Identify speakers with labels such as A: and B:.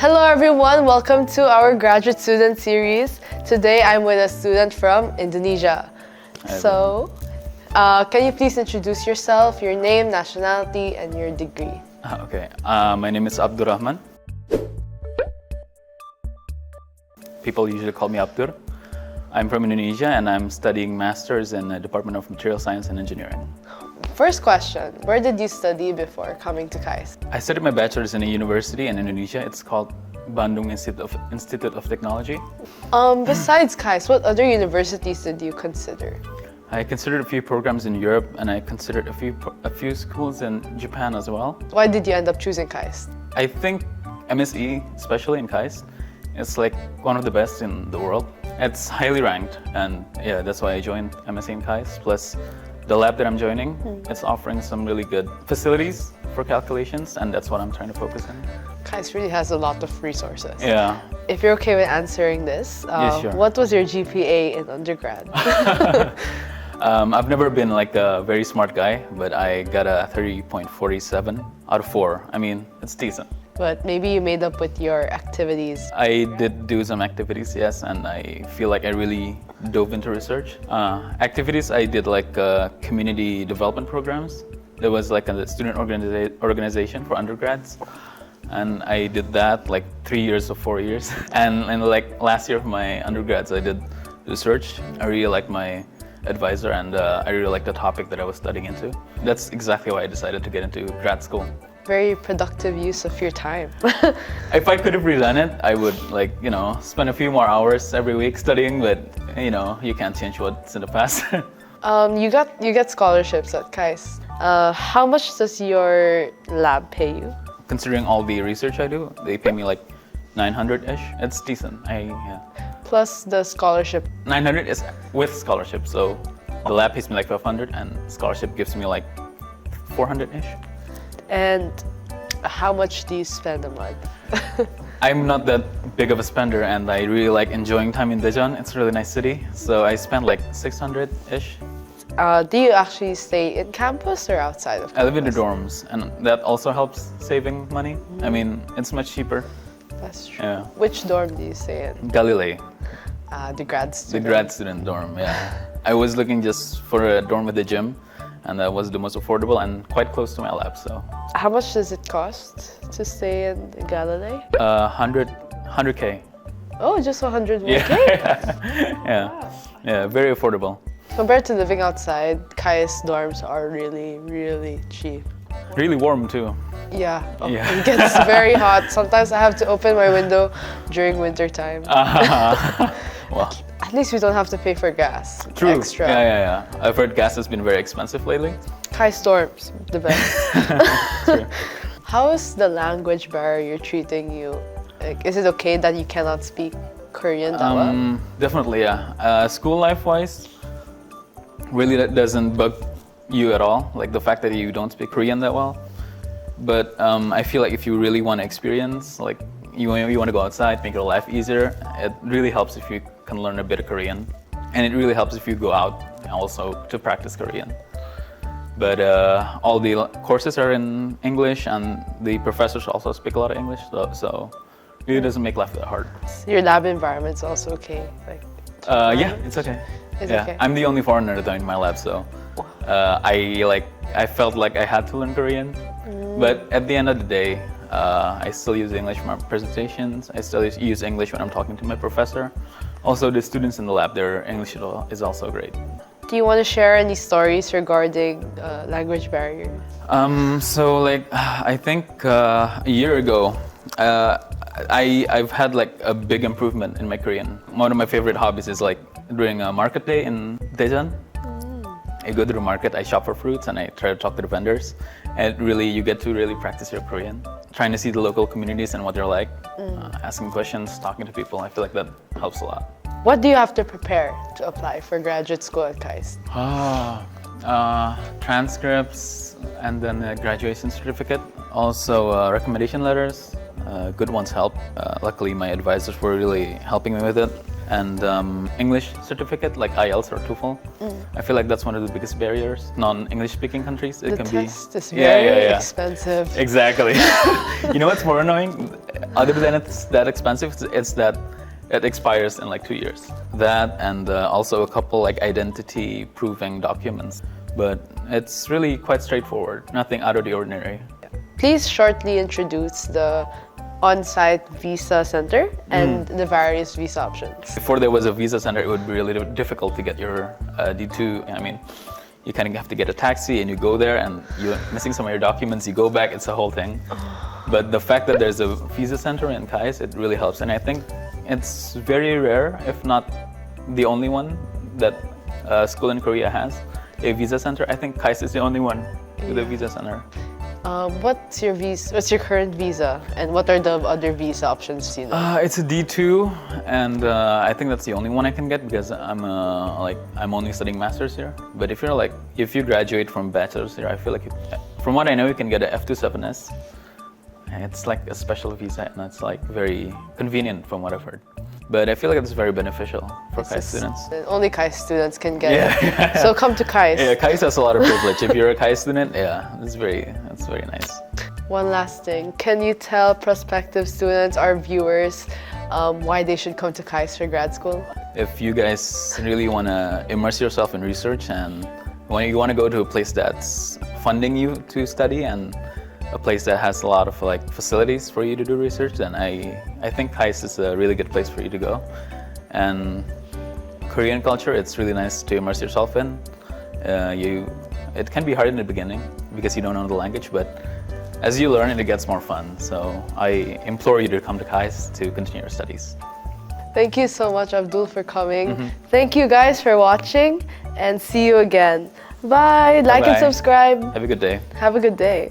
A: Hello everyone, welcome to our graduate student series. Today I'm with a student from Indonesia. So, can you please introduce yourself, your name, nationality, and your degree?
B: Okay, my name is Abdurrahman. People usually call me Abdur. I'm from Indonesia and I'm studying Masters in the Department of Material Science and Engineering.
A: First question, where did you study before coming to KAIST?
B: I studied my bachelor's in a university in Indonesia. It's called Bandung Institute of Technology.
A: Besides KAIST, what other universities did you consider?
B: I considered a few programs in Europe and I considered a few schools in Japan as well.
A: Why did you end up choosing KAIST?
B: I think MSE, especially in KAIST, it's like one of the best in the world. It's highly ranked and yeah, that's why I joined MSE in KAIST. Plus the lab that I'm joining, it's offering some really good facilities for calculations and that's what I'm trying to focus on.
A: KAIST really has a lot of resources.
B: Yeah.
A: If you're okay with answering this,
B: Yeah, sure.
A: What was your GPA in undergrad?
B: I've never been like a very smart guy, but I got a 3.47 out of 4. I mean, it's decent.
A: But maybe you made up with your activities.
B: I did do some activities, yes, and I feel like I really dove into research. Activities, I did like community development programs. There was like a student organization for undergrads. And I did that like 3 years or 4 years. And like last year of my undergrads, I did research. I really liked my advisor and I really liked the topic that I was studying into. That's exactly why I decided to get into grad school.
A: Very productive use of your time.
B: If I could have redone it, I would spend a few more hours every week studying, but you can't change what's in the past.
A: You get scholarships at KAIST. How much does your lab pay you?
B: Considering all the research I do, they pay me like 900-ish. It's decent.
A: Plus the scholarship.
B: 900 is with scholarship, so the lab pays me like 500 and scholarship gives me like 400-ish.
A: And how much do you spend a month?
B: I'm not that big of a spender and I really like enjoying time in Daejeon. It's a really nice city, so I spend like 600-ish.
A: Do you actually stay in campus or outside of campus?
B: I live in the dorms and that also helps saving money. I mean, it's much cheaper.
A: That's true.
B: Yeah.
A: Which dorm do you stay in?
B: Galilei.
A: The grad student.
B: The grad student dorm, yeah. I was looking just for a dorm with a gym and that was the most affordable and quite close to my lab, so.
A: How much does it cost to stay in Galilei?
B: 100K.
A: Oh, just 101K?
B: Yeah.
A: Wow.
B: Yeah, very affordable.
A: Compared to living outside, KAIST dorms are really, really cheap.
B: Really warm too.
A: Yeah,
B: Yeah.
A: It gets very hot. Sometimes I have to open my window during winter time.
B: Well,
A: At least we don't have to pay for gas.
B: true.
A: Extra.
B: Yeah. I've heard gas has been very expensive lately.
A: KAIST dorms, the best.
B: True.
A: How is the language barrier treating you? Like, is it okay that you cannot speak Korean that well?
B: Definitely, yeah. School life-wise, really that doesn't bug you at all. Like the fact that you don't speak Korean that well. But I feel like if you really want to experience, like you want to go outside, make your life easier, it really helps if you can learn a bit of Korean. And it really helps if you go out also to practice Korean. But all the courses are in English and the professors also speak a lot of English, so it really doesn't make life that hard.
A: Your lab environment's also okay?
B: Yeah, it's okay.
A: It's
B: yeah,
A: okay.
B: I'm the only foreigner though in my lab, so I felt like I had to learn Korean. But at the end of the day, I still use English for my presentations. I still use English when I'm talking to my professor. Also, the students in the lab, their English is also great.
A: Do you want to share any stories regarding language barrier?
B: So like, I think a year ago, I've had like a big improvement in my Korean. One of my favorite hobbies is like doing a market day in Daejeon. I go to the market, I shop for fruits, and I try to talk to the vendors. And really, you get to really practice your Korean. Trying to see the local communities and what they're like, asking questions, talking to people. I feel like that helps a lot.
A: What do you have to prepare to apply for graduate school at KAIST?
B: Transcripts, and then a graduation certificate. Also, recommendation letters. Good ones help. Luckily, my advisors were really helping me with it. And English certificate, like IELTS or TOEFL. I feel like that's one of the biggest barriers. Non-English speaking countries, it
A: The
B: can
A: test is very
B: yeah.
A: expensive.
B: Exactly. You know what's more annoying? Other than it's that expensive, it's that it expires in like 2 years. That and also a couple like identity proving documents. But it's really quite straightforward, nothing out of the ordinary.
A: Please shortly introduce the on-site visa center and the various visa options.
B: Before there was a visa center, it would be really difficult to get your D2. I mean, you kind of have to get a taxi and you go there and you're missing some of your documents, you go back, it's a whole thing. But the fact that there's a visa center in KAIST, it really helps. And I think it's very rare, if not the only one, that a school in Korea has a visa center. I think KAIST is the only one with a visa center.
A: What's your visa? What's your current visa, and what are the other visa options you know?
B: It's a D2, and I think that's the only one I can get because I'm only studying masters here. But if you graduate from bachelor's here, I feel like from what I know, you can get a F27S. It's like a special visa, and it's like very convenient from what I've heard. But I feel like it's very beneficial for KAIST students.
A: Only KAIST students can get
B: Yeah.
A: it. So come to KAIST.
B: Yeah, KAIST has a lot of privilege. If you're a KAIST student, yeah, it's very nice.
A: One last thing. Can you tell prospective students, our viewers, why they should come to KAIST for grad school?
B: If you guys really want to immerse yourself in research and when you want to go to a place that's funding you to study and a place that has a lot of like facilities for you to do research, then I think KAIST is a really good place for you to go. And Korean culture, it's really nice to immerse yourself in. It can be hard in the beginning because you don't know the language, but as you learn it, it gets more fun. So I implore you to come to KAIST to continue your studies.
A: Thank you so much, Abdul, for coming. Thank you guys for watching, and see you again. Bye. Like and
B: Bye-bye.
A: subscribe.
B: Have a good day.
A: Have a good day.